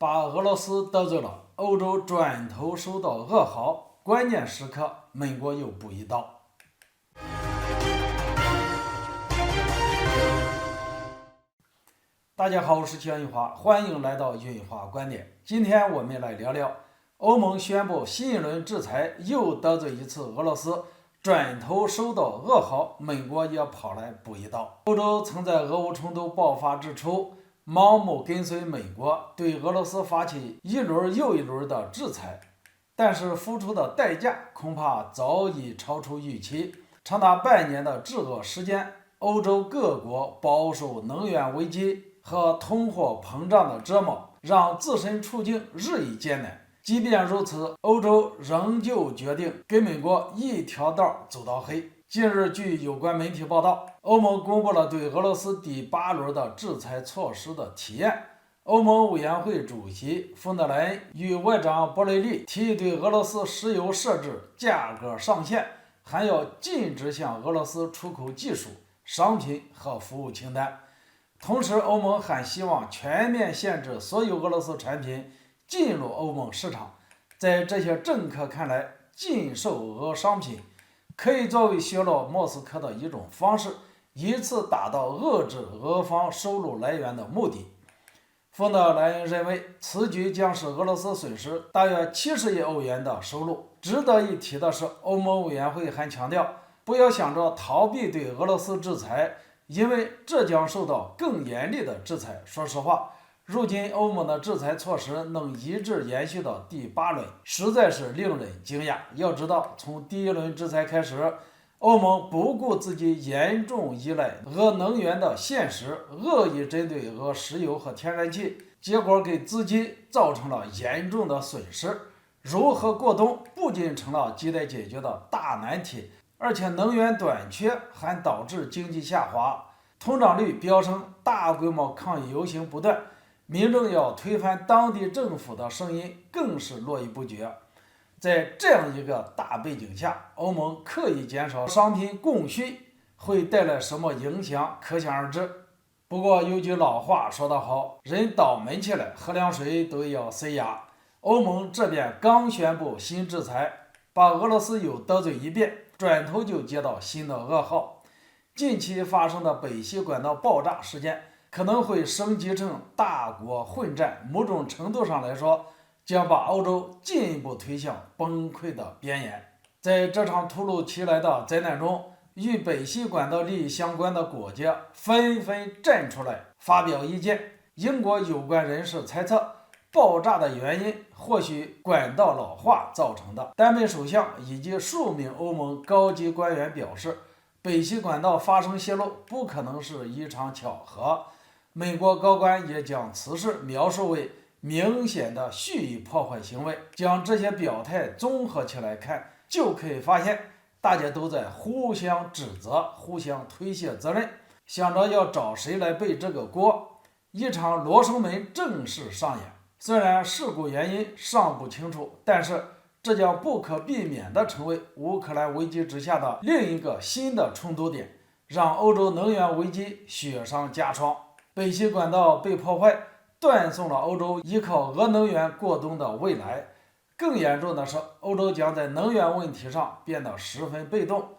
把俄罗斯得罪了，欧洲转头收到噩耗，关键时刻美国又补一刀。大家好，我是杨玉华，欢迎来到玉华观点。今天我们来聊聊欧盟宣布新一轮制裁，又得罪一次俄罗斯，转头收到噩耗，美国也跑来补一刀。欧洲曾在俄乌冲突爆发之初盲目跟随美国，对俄罗斯发起一轮又一轮的制裁，但是付出的代价恐怕早已超出预期。长达半年的制俄时间，欧洲各国饱受能源危机和通货膨胀的折磨，让自身处境日益艰难。即便如此，欧洲仍旧决定跟美国一条道走到黑。近日，据有关媒体报道，欧盟公布了对俄罗斯第8轮的制裁措施的提案。欧盟委员会主席冯德莱恩与外长博雷利提议对俄罗斯石油设置价格上限，还要禁止向俄罗斯出口技术、商品和服务清单。同时，欧盟还希望全面限制所有俄罗斯产品进入欧盟市场。在这些政客看来，禁售俄商品可以作为削弱莫斯科的一种方式，以此达到遏制俄方收入来源的目的。冯德莱恩认为，此举将使俄罗斯损失大约70亿欧元的收入。值得一提的是，欧盟委员会还强调，不要想着逃避对俄罗斯制裁，因为这将受到更严厉的制裁。说实话，如今欧盟的制裁措施能一直延续到第8轮，实在是令人惊讶。要知道，从第1轮制裁开始，欧盟不顾自己严重依赖俄能源的现实，恶意针对俄石油和天然气，结果给自己造成了严重的损失。如何过冬不仅成了亟待解决的大难题，而且能源短缺还导致经济下滑，通胀率飙升，大规模抗议游行不断，民众要推翻当地政府的声音更是络绎不绝。在这样一个大背景下，欧盟刻意减少商品供需会带来什么影响，可想而知。不过有句老话说得好，人倒闷起来喝凉水都要塞牙。欧盟这边刚宣布新制裁，把俄罗斯又得罪一遍，转头就接到新的噩耗。近期发生的北溪管道爆炸事件可能会升级成大国混战，某种程度上来说，将把欧洲进一步推向崩溃的边缘。在这场突如其来的灾难中，与北溪管道利益相关的国家纷纷站出来发表意见。英国有关人士猜测，爆炸的原因或许管道老化造成的。丹麦首相以及数名欧盟高级官员表示，北溪管道发生泄漏不可能是一场巧合。美国高官也将此事描述为明显的蓄意破坏行为。将这些表态综合起来看，就可以发现大家都在互相指责，互相推卸责任，想着要找谁来背这个锅。一场罗生门正式上演。虽然事故原因尚不清楚，但是这将不可避免地成为乌克兰危机之下的另一个新的冲突点，让欧洲能源危机雪上加霜。北溪管道被破坏，断送了欧洲依靠俄能源过冬的未来。更严重的是，欧洲将在能源问题上变得十分被动。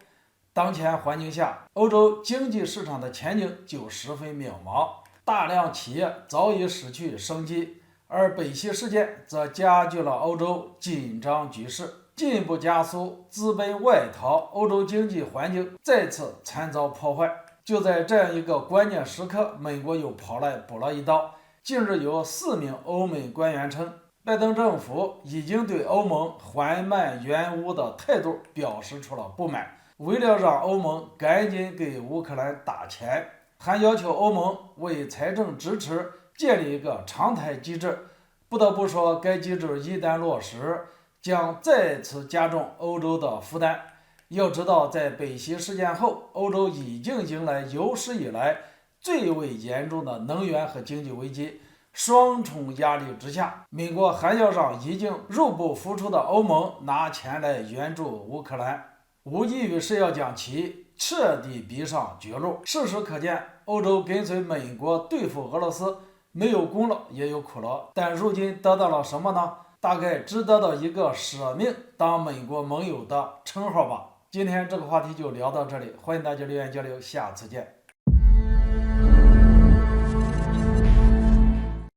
当前环境下，欧洲经济市场的前景就十分渺茫，大量企业早已失去生机，而北溪事件则加剧了欧洲紧张局势，进一步加速资本外逃，欧洲经济环境再次惨遭破坏。就在这样一个关键时刻，美国又跑来补了一刀。近日有4名欧美官员称，拜登政府已经对欧盟缓慢援乌的态度表示出了不满，为了让欧盟赶紧给乌克兰打钱，还要求欧盟为财政支持建立一个常态机制。不得不说，该机制一旦落实，将再次加重欧洲的负担。要知道，在北溪事件后，欧洲已经迎来有史以来最为严重的能源和经济危机，双重压力之下，美国还要让已经入不敷出的欧盟拿钱来援助乌克兰，无异于是要将其彻底逼上绝路。事实可见，欧洲跟随美国对付俄罗斯，没有功劳也有苦劳，但如今得到了什么呢？大概只得到一个使命，当美国盟友的称号吧。今天这个话题就聊到这里，欢迎大家留言交流，下次见。